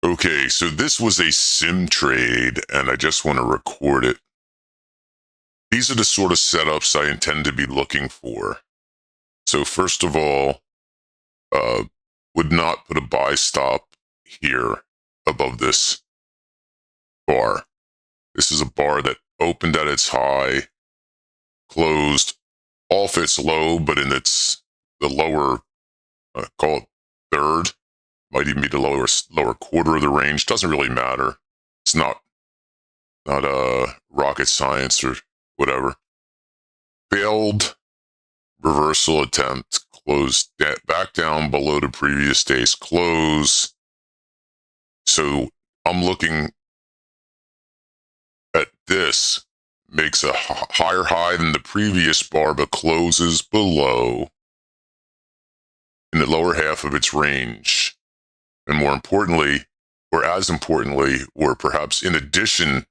Okay, so this was a sim trade, and I just want to record it. These are the sort of setups I intend to be looking for. So first of all, would not put a buy stop here above this bar. This is a bar that opened at its high, closed off its low, but in the lower, call it third, might even be the lower quarter of the range. Doesn't really matter. It's not rocket science or whatever. Failed reversal attempt, closed back down below the previous day's close. So I'm looking at this, makes a higher high than the previous bar, but closes below in the lower half of its range. And more importantly, or as importantly, or perhaps in addition,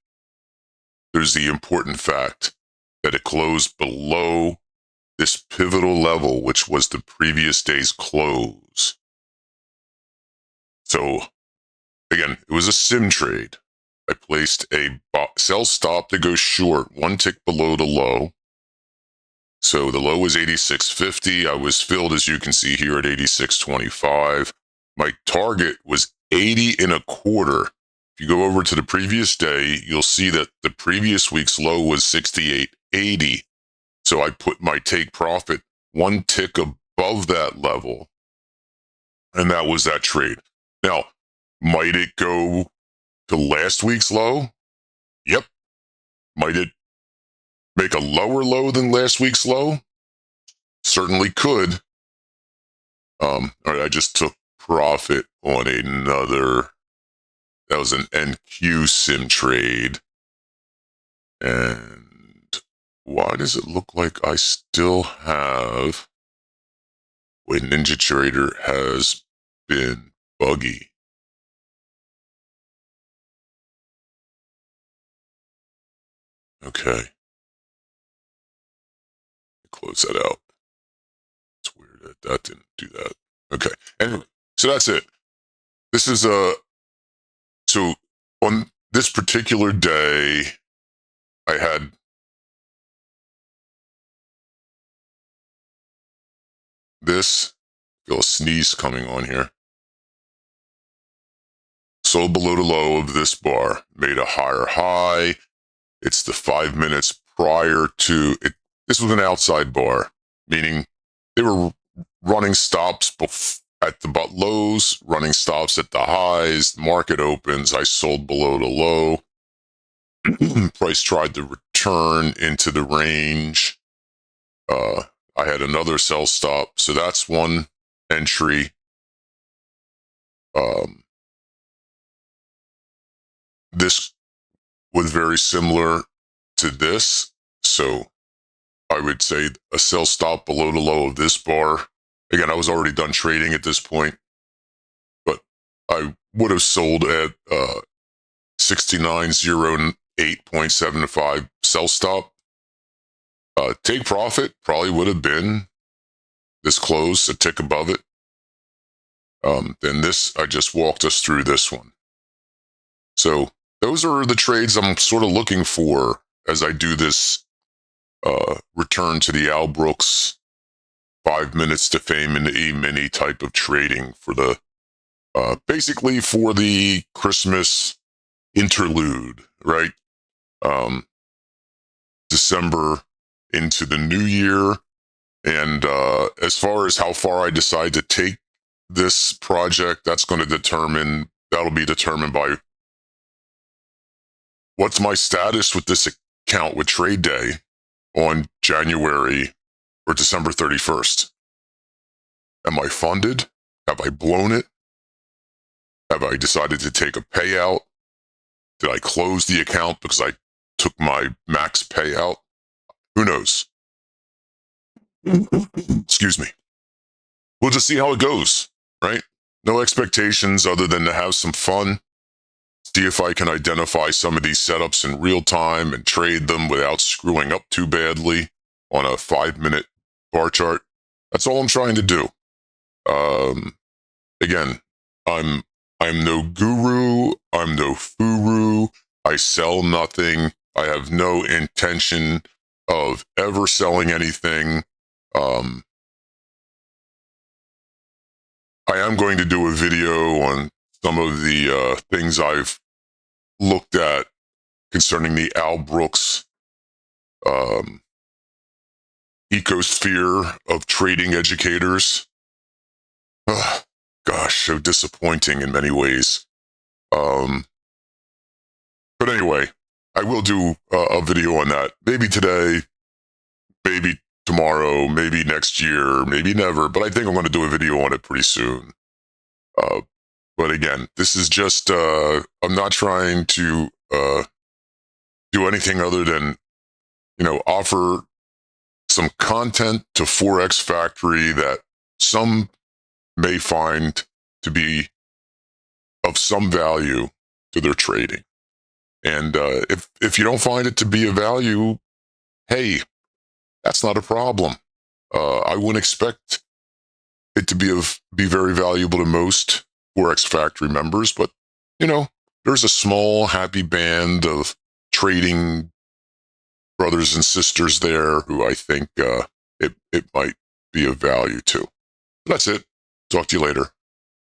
there's the important fact that it closed below this pivotal level, which was the previous day's close. So again, it was a sim trade. I placed a sell stop to go short, one tick below the low. So the low was 86.50. I was filled, as you can see here, at 86.25. My target was 80.25. If you go over to the previous day, you'll see that the previous week's low was 68.80. So I put my take profit one tick above that level, and that was that trade. Now, might it go to last week's low? Yep. Might it make a lower low than last week's low? Certainly could. All right, I just took profit on another. That was an NQ sim trade. And why does it look like I still have... Wait, NinjaTrader has been buggy. Okay. Close that out. It's weird that didn't do that. Okay. Anyway, so that's it. This is so on this particular day, I had this. Feel a sneeze coming on here. Sold below the low of this bar, made a higher high. It's the 5 minutes prior to it. This was an outside bar, meaning they were running stops at the lows, running stops at the highs. Market opens. I sold below the low. Price tried to return into the range. I had another sell stop, so that's one entry. This was very similar to this, so I would say a sell stop below the low of this bar. Again, I was already done trading at this point, but I would have sold at 69.08.75 sell stop. Take profit probably would have been this close, a tick above it. Then this, I just walked us through this one. So those are the trades I'm sort of looking for as I do this return to the Al Brooks 5 minutes to fame in the E-mini type of trading for the basically for the Christmas interlude, right? December into the new year. And as far as how far I decide to take this project, that'll be determined by what's my status with this account with trade day on January or December 31st. Am I funded? Have I blown it? Have I decided to take a payout? Did I close the account because I took my max payout? Who knows? Excuse me. We'll just see how it goes, right? No expectations other than to have some fun. See if I can identify some of these setups in real time and trade them without screwing up too badly on a 5-minute bar chart. That's all I'm trying to do. Again, I'm I'm no guru. I'm no furu. I sell nothing. I have no intention of ever selling anything. I am going to do a video on some of the things I've looked at concerning the Al Brooks ecosphere of trading educators. Ugh, gosh, so disappointing in many ways. But anyway, I will do a video on that. Maybe today, maybe tomorrow, maybe next year, maybe never. But I think I'm going to do a video on it pretty soon. But again, this is just, I'm not trying to do anything other than, offer some content to Forex Factory that some may find to be of some value to their trading. And if you don't find it to be of value, hey, that's not a problem. I wouldn't expect it to be very valuable to most Forex Factory members, but there's a small happy band of trading brothers and sisters there who I think it might be of value to. That's it. Talk to you later.